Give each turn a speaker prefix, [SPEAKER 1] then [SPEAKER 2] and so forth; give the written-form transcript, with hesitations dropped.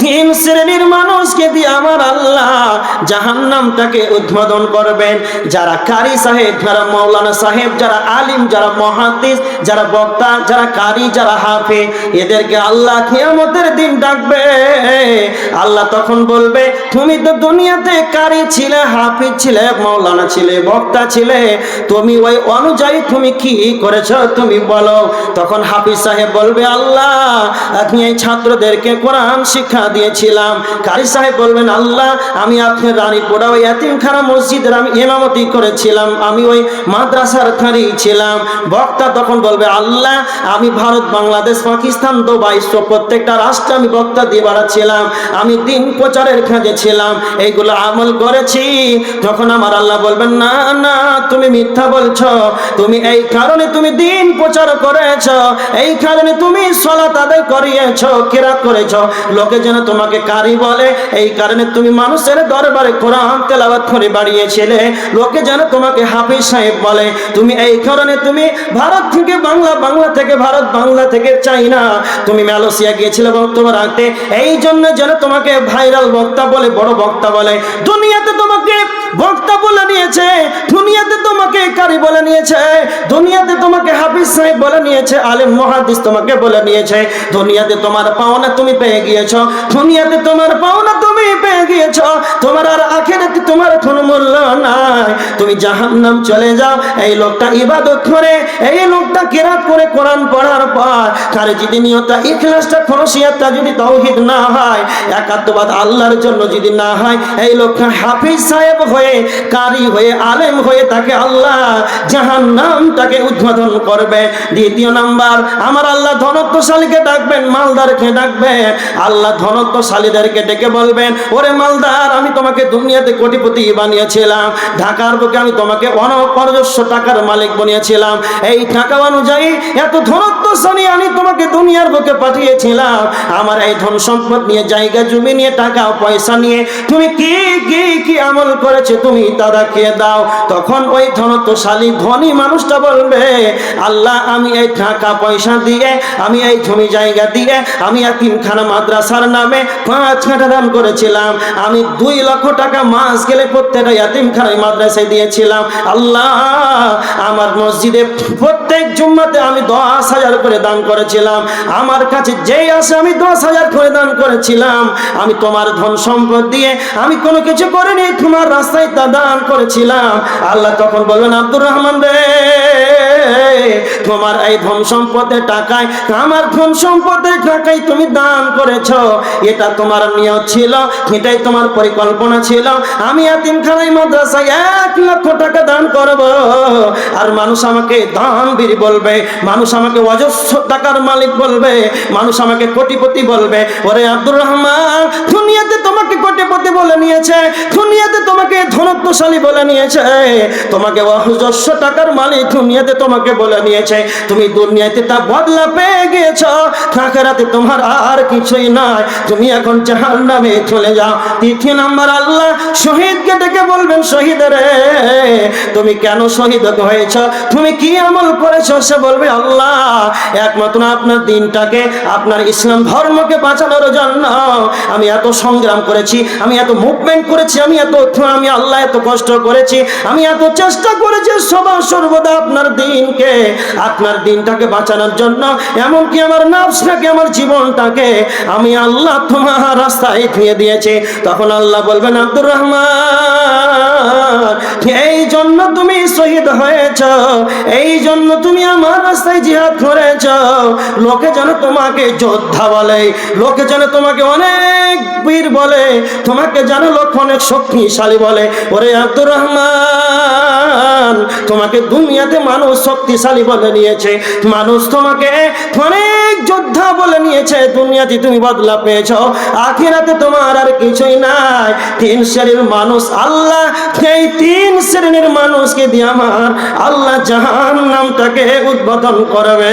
[SPEAKER 1] তিন শ্রেণীর মানুষকে দিয়ে আমার আল্লাহ জাহান্নামটাকে উদ্বোধন করবেন। যারা কারি সাহেব, যারা মাওলানা সাহেব, যারা আলিম, যারা মুহাদ্দিস, যারা বক্তা, যারা কারি, যারা হাফেজ, এদেরকে আল্লাহ কিয়ামতের দিন ডাকবে। আল্লাহ তখন বলবে, তুমি তো দুনিয়াতে কারি ছিলে, হাফেজ ছিলে, মাওলানা ছিলে, বক্তা ছিলে, তুমি ওই অনুযায়ী তুমি কি করেছো তুমি বলো। তখন হাফেজ সাহেব বলবে, আল্লাহ আপনি এই ছাত্রদেরকে কোরআন শিক্ষা দিয়েছিলাম। কারি সাহেব বলবেন, আল্লাহ আমি আপনার রানীপুরা ওই এতিমখানা মসজিদের আমি ইমামতি করেছিলাম, আমি ওই মাদ্রাসার কারি ছিলাম। বক্তা তখন বলবে, আল্লাহ আমি ভারত, বাংলাদেশ, পাকিস্তান, দুবাই প্রত্যেকটা রাষ্ট্রে আমি বক্তা দিয়ে বেড়াচ্ছিলাম, আমি দিন প্রচারের কাজে ছিলাম, এইগুলো আমল করেছি। তখন আমার আল্লাহ বলবেন, না না তুমি মিথ্যা বলছো, তুমি এই কারণে তুমি দিন প্রচার করেছ, এই কারণে তুমি সালাত আদায় করিয়েছো, কিরাত করেছো, লোকে যেন তোমাকে কারি বলে, এই কারণে তুমি মানুষের দরবারে কোরআন তেলাওয়াত করে বাড়িয়েছিলে, লোকে যেন তোমাকে হাফেজ সাহেব বলে, তুমি এই কারণে তুমি ভারত থেকে বাংলা, বাংলা থেকে ভারত, বাংলা থেকে চাইনা, তুমি মালয়েশিয়া গিয়েছিলে বক্তব্য রাখতে, এই জন্য যেন তোমাকে ভাইরাল বক্তা বলে, বড় বক্তা বলে। দুনিয়াতে তোমাকে বক্তা বলে নিয়েছে, দুনিয়াতে তোমাকে কারি বলে নিয়েছে, দুনিয়াতে তোমাকে হাফেজ সাহেব বলে নিয়েছে, আলেম মুহাদ্দিস তোমাকে বলে নিয়েছে, দুনিয়াতে তোমার পাওনা তুমি পেয়ে গিয়েছো, দুনিয়াতে তোমার পাওনা তুমি পেয়ে গিয়েছো, তোমার আর আখিরাতে তোমার কোনো মূল্য নাই, তুমি জাহান্নাম চলে যাও। এই লোকটা ইবাদত করে, এই লোকটা কিরাত করে, কোরআন পড়ার পর তার যদি নিয়তটা, ইখলাসটা, খলুসিয়াতটা যদি তাওহীদ না হয়, একাত্মবাদ আল্লাহর জন্য যদি না হয়, এই লোকটা হাফেজ সাহেব হয়ে, কারি হয়ে, আলেম হয়ে তাকে আল্লাহ জাহান্নামটাকে উদ্বোধন করবে। দ্বিতীয় নাম্বার, আমার আল্লাহ ধনত্বশালীকে ডাকবেন, মালদারকে ডাকবেন। আল্লাহ ধনত্বশালীদেরকে ডেকে বলবেন, ওরে মালদার, আমি তোমাকে দুনিয়াতে কোটিপতি বানিয়েছিলাম, ঢাকার বুকে আমি তোমাকে অনপর্যস্ত টাকার মালিক বানিয়েছিলাম, এই টাকা অনুযায়ী এত ধনত্বশালী আমি তোমাকে দুনিয়ার বুকে পাঠিয়েছিলাম, আমার এই ধন সম্পদ নিয়ে, জায়গা জমি নিয়ে, টাকা পয়সা নিয়ে তুমি কি কি কি আমল করেছে তুমি তা দেখিয়ে দাও। তখন ওই ধনত্বশালী ধনী মানুষটা বলবে, আল্লাহ আমি এই টাকা পয়সা দিয়ে, আমি এই জমি জায়গা দিয়ে, আমি এতিমখানা মাদ্রাসার নামে 5 কাঠা দান করেছিলাম, আমি 2 লক্ষ টাকা মাস গেলে প্রত্যেকটা এতিমখানায় মাদ্রাসায় দিয়েছিলাম, আল্লাহ আমার মসজিদে প্রত্যেক জুম্মাতে আমি 10,000 করে দান করেছিলাম, আমার কাছে যেই আসে আমি 10,000 করে দান করেছিলাম, আমি তোমার ধন সম্পদ দিয়ে আমি কোনো কিছু করিনি, তোমার রাস্তায় তা দান করেছিলাম। আল্লাহ তখন বলবেন, আব্দুর রহমান রে, তোমার এই ধন সম্পদের টাকায়, আমার ধন সম্পদের টাকায় তুমি দান করেছো, এটা তোমার নিয়ত ছিল, এটাই তোমার পরিকল্পনা ছিল, আমি এতিমখানায় মাদ্রাসায় 1 লক্ষ টাকা দান করব, আর মানুষ আমাকে দানবীর বলবে, মানুষ আমাকে অজস্র টাকার মালিক বলবে, মানুষ আমাকে কোটিপতি বলবে। ওরে আব্দুর রহমান, দুনিয়াতে তোমাকে কোটিপতি বলে নিয়েছে, দুনিয়াতে তোমাকে ধনত্বশালী বলে নিয়েছে, তোমাকে অজস্র টাকার মালিক দুনিয়াতে তোমাকে বলে নিয়েছে, তুমি দুনিয়াতে তা বদলা পেয়ে গিয়েছো, আখিরাতে তোমার আর কিছুই নাই, তুমি এখন জাহান্নামে চলে যাও। তৃতীয় নাম্বার, আল্লাহ শহীদকে ডেকে বলবেন, শহীদ রে, তুমি কেন শহীদ হয়েছো, তুমি কি আমল করেছো? সে বলবে, আল্লাহ একমাত্র আপনার দিনটাকে, আপনার ইসলাম ধর্মকে বাঁচানোর জন্য আমি এত সংগ্রাম করেছি, আমি এত মুভমেন্ট করেছি, আমি আল্লাহ এত কষ্ট করেছি, আমি এত চেষ্টা করেছি সদা সর্বদা আপনার দিনকে, আপনার দিনটাকে বাঁচানোর জন্য, এমনকি আমার নফসটাকে, আমার জীবনটাকে আমি আল্লাহ তোমার রাস্তায় ধুয়ে দিয়েছি। তখন আল্লাহ বলবেন, আব্দুর রহমান, এই জন্য তুমি শহীদ হয়েছ, এই জন্য তুমি আমার রাস্তায় জিহাদ করেছ, লোকে যেন তোমাকে যোদ্ধা বলে, লোকে যেন তোমাকে অনেক বীর বলে, তোমাকে যেন লোক অনেক শক্তিশালী বলে। ওরে আব্দুর রহমান, তোমাকে দুনিয়াতে মানুষ শক্তিশালী বলে নিয়েছে, মানুষ তোমাকে অনেক যোদ্ধা বলে নিয়েছে, দুনিয়াতে তুমি বদলা পেয়েছ, আখিরাতে তোমার আর কিছুই নাই। 3 শ্রেণীর মানুষ আল্লাহ, এই 3 শ্রেণীর মানুষকে দিয়ে আমার আল্লাহ জাহান্নামটাকে উদ্বোধন করবে।